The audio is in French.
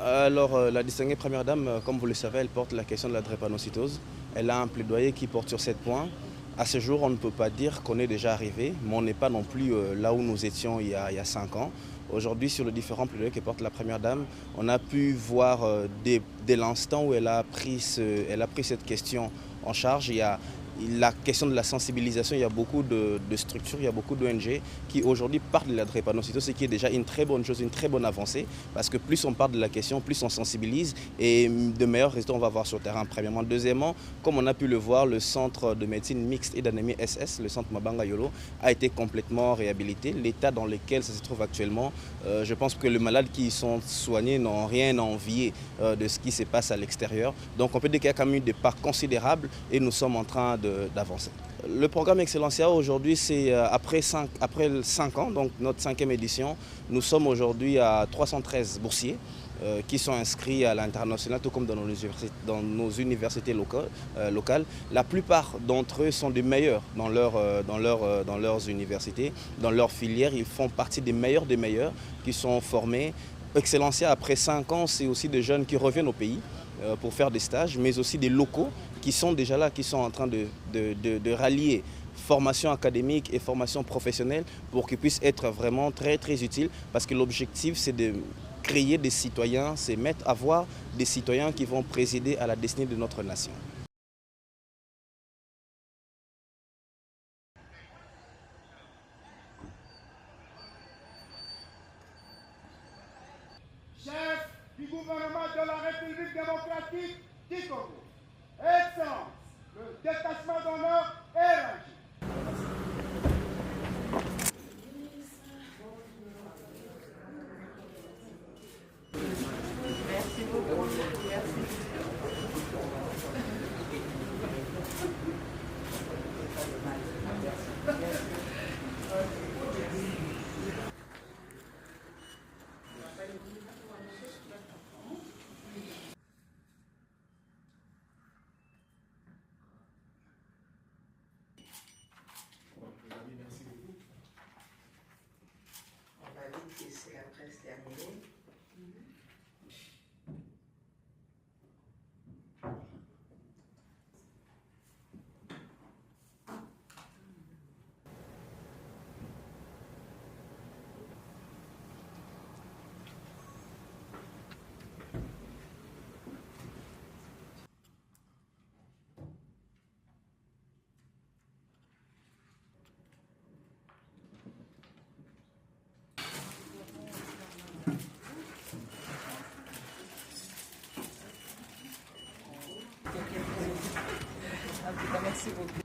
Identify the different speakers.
Speaker 1: Alors, la distinguée première dame, comme vous le savez, elle porte la question de la drépanocytose. Elle a un plaidoyer qui porte sur 7 points. À ce jour, on ne peut pas dire qu'on est déjà arrivé, mais on n'est pas non plus là où nous étions il y a 5 ans. Aujourd'hui, sur les différents plaidoyers que porte la première dame, on a pu voir dès l'instant où elle a pris cette question en charge, il y a la question de la sensibilisation. Il y a beaucoup de structures, il y a beaucoup d'ONG qui aujourd'hui parlent de la drépanocytose, ce qui est déjà une très bonne chose, une très bonne avancée, parce que plus on parle de la question, plus on sensibilise et de meilleurs résultats on va voir sur le terrain, premièrement. Deuxièmement, comme on a pu le voir, le centre de médecine mixte et d'anémie SS, le centre Mabanga Yolo, a été complètement réhabilité. L'état dans lequel ça se trouve actuellement, je pense que les malades qui y sont soignés n'ont rien à envier de ce qui se passe à l'extérieur. Donc on peut dire qu'il y a quand même eu des pas considérables et nous sommes en train d'avancer. Le programme Excellencia aujourd'hui, c'est après 5 ans, donc notre 5e édition, nous sommes aujourd'hui à 313 boursiers qui sont inscrits à l'international, tout comme dans nos universités locales. La plupart d'entre eux sont des meilleurs dans leurs universités, dans leurs filières. Ils font partie des meilleurs qui sont formés. Excellencia, après 5 ans, c'est aussi des jeunes qui reviennent au pays pour faire des stages, mais aussi des locaux qui sont déjà là, qui sont en train de rallier formation académique et formation professionnelle pour qu'ils puissent être vraiment très utiles, parce que l'objectif c'est de créer des citoyens, c'est avoir des citoyens qui vont présider à la destinée de notre nation.
Speaker 2: Chef du gouvernement de la République démocratique du Congo, Excellence, le détachement d'honneur est rangé.
Speaker 3: Merci beaucoup. Merci. On va vite laisser la presse terminer. Merci beaucoup.